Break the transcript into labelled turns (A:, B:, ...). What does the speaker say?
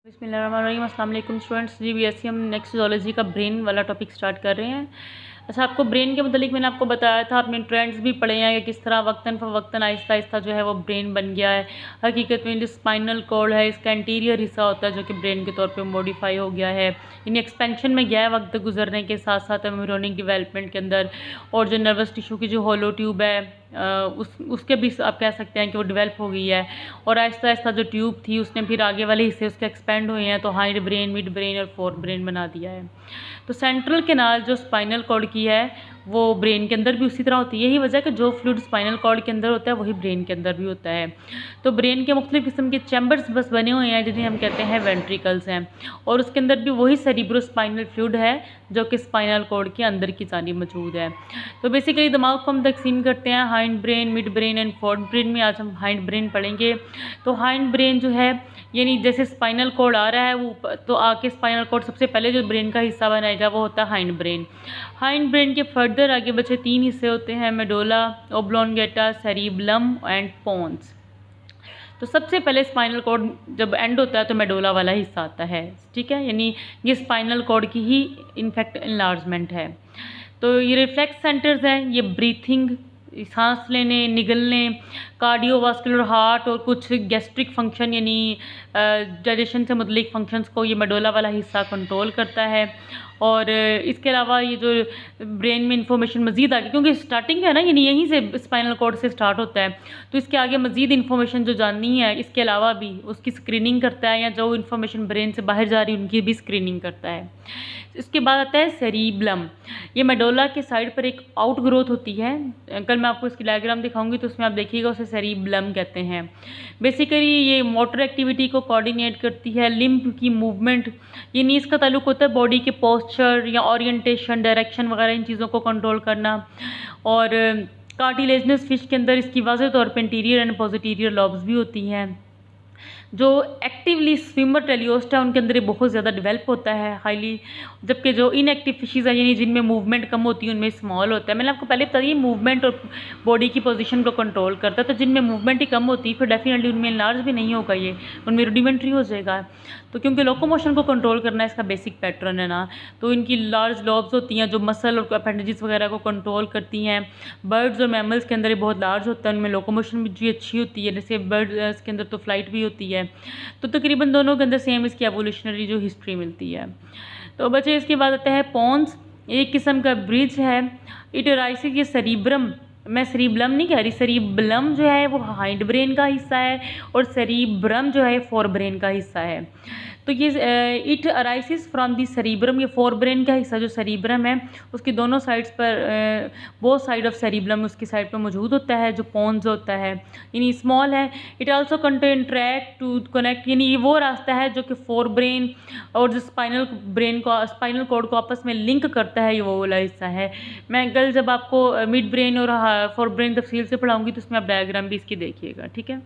A: बिस्मिल्लाहिर्रहमानिर्रहीम। अस्सलाम वालेकुम स्टूडेंट्स। जी बीएससी हम नेक्स्ट जूलॉजी का ब्रेन वाला टॉपिक स्टार्ट कर रहे हैं। अच्छा, आपको ब्रेन के मतलब मैंने आपको बताया था, आपने ट्रेंड्स भी पढ़े हैं कि किस तरह वक्तन फ़वक्तन आहिस्ता आहिस्ता जो है वो ब्रेन बन गया है। हकीकत में जो स्पाइनल कॉर्ड है इसका एंटीरियर हिस्सा होता है जो कि ब्रेन के तौर पे मॉडिफाई हो गया है, यानी एक्सपेंशन में गया है वक्त गुजरने के साथ साथ एम्ब्रियोनिक डेवलपमेंट के अंदर। और जो नर्वस टिश्यू की जो होलो ट्यूब है उसके भी आप कह सकते हैं कि वो डेवलप हो गई है। और आहिस्ता आहिस्ता जो ट्यूब थी उसने फिर आगे वाले हिस्से उसके एक्सपेंड हुए हैं, तो हाइंड ब्रेन, मिड ब्रेन और फोर ब्रेन बना दिया है। तो सेंट्रल कैनाल जो स्पाइनल कॉर्ड की है वो ब्रेन के अंदर भी उसी तरह होती है। यही वजह है कि जो फ्लूइड स्पाइनल कॉर्ड के अंदर होता है वही ब्रेन के अंदर भी होता है। तो ब्रेन के मुख्तलिफ किस्म के चैम्बर्स बस बने हुए हैं जिन्हें हम कहते हैं वेंट्रिकल्स हैं, और उसके अंदर भी वही सेरिब्रोस्पाइनल फ्लूइड है जो कि स्पाइनल कॉर्ड के अंदर की जानिब मौजूद है। तो बेसिकली दिमाग को हम तकसीम करते हैं hind brain, mid brain and fourth brain में। आज हम हाइंड ब्रेन पढ़ेंगे। तो हाइंड ब्रेन जो है, यानी जैसे स्पाइनल कॉर्ड आ रहा है वो तो आके स्पाइनल कॉर्ड सबसे पहले जो ब्रेन का हिस्सा बनाएगा वो होता है हाइंड ब्रेन। हाइंड ब्रेन के फर्दर आगे बचे 3 हिस्से होते हैं, medulla, oblongata, cerebellum and pons. तो सबसे पहले स्पाइनल कॉर्ड जब एंड होता है तो मेडोला वाला हिस्सा आता है, ठीक है, यानी ये स्पाइनल कॉर्ड की ही इनफैक्ट इनलार्जमेंट है। तो ये रिफ्लेक्स सेंटर्स हैं, ये ब्रीथिंग, सांस लेने, निगलने, कार्डियोवास्कुलर हार्ट और कुछ गैस्ट्रिक फंक्शन यानी डाइजेशन से मुतल्लिक फंक्शंस को ये मेडोला वाला हिस्सा कंट्रोल करता है। और इसके अलावा ये जो ब्रेन में इंफॉर्मेशन मज़ीद आगे, क्योंकि स्टार्टिंग है ना, यानी यहीं से स्पाइनल कॉर्ड से स्टार्ट होता है, तो इसके आगे मज़ीद इंफॉर्मेशन जो जाननी है इसके अलावा भी उसकी स्क्रीनिंग करता है, या जो इंफॉर्मेशन ब्रेन से बाहर जा रही है उनकी भी स्क्रीनिंग करता है। इसके बाद आता है सेरिबलम। ये मेडोला के साइड पर एक आउट ग्रोथ होती है, कल मैं आपको इसकी डायग्राम दिखाऊंगी तो उसमें आप देखिएगा, उसे सेरिबलम कहते हैं। बेसिकली ये मोटर एक्टिविटी को कोऑर्डिनेट करती है, लिम्ब की मूवमेंट, यानी इसका ताल्लुक होता है बॉडी के पोस्चर या ओरिएंटेशन, डायरेक्शन वगैरह इन चीज़ों को कंट्रोल करना। और कार्टिलेजनस फिश के अंदर इसकी वाज़ेह तौर पर इंटीरियर एंड पोस्टीरियर लॉब्स भी होती हैं। जो एक्टिवली स्विमर टेलियोस्ट है उनके अंदर ये बहुत ज़्यादा डेवलप होता है हाईली, जबकि जो इनएक्टिव फिशेज़ हैं यानी जिनमें मूवमेंट कम होती है उनमें स्मॉल होता है। मैंने आपको पहले बता दिया मूवमेंट और बॉडी की पोजीशन को कंट्रोल करता है, तो जिनमें मूवमेंट ही कम होती है फिर डेफिनेटली उनमें लार्ज भी नहीं होगा, ये उनमें रुडिमेंट्री हो जाएगा। तो क्योंकि लोकोमोशन को कंट्रोल करना इसका बेसिक पैटर्न है ना, तो इनकी लार्ज लॉब्स होती हैं जो मसल और अपेंडेजेस वगैरह को कंट्रोल करती हैं। बर्ड्स और मैमल्स के अंदर ये बहुत लार्ज होता है, उनमें लोकोमोशन भी अच्छी होती है, जैसे बर्ड्स के अंदर तो फ्लाइट भी होती है। तो तकरीबन दोनों के अंदर सेम इसकी एवोल्यूशनरी जो हिस्ट्री मिलती है। तो बच्चे इसके बाद आता है पोन्स, एक किस्म का ब्रिज है। इट राइसिस ये सेरिब्रम, मैं सेरिबलम नहीं कह रही, सेरिबलम जो है वो हाइंड ब्रेन का हिस्सा है और सेरिब्रम जो है फोर ब्रेन का हिस्सा है। तो ये it arises from the cerebrum, ये फोर ब्रेन का हिस्सा जो सेरिब्रम है उसकी दोनों साइड्स पर बोथ साइड ऑफ सेरिब्रम उसकी साइड पर मौजूद होता है, जो पोन्स होता है यानी स्मॉल है। It also contain tract to connect, यानी ये वो रास्ता है जो कि फोर ब्रेन और जो स्पाइनल ब्रेन को, स्पाइनल कॉर्ड को आपस में लिंक करता है, ये वो वाला हिस्सा है। मैं कल जब आपको मिड ब्रेन और फोर ब्रेन तफसील से पढ़ाऊंगी तो उसमें आप डायग्राम भी इसकी देखिएगा, ठीक है।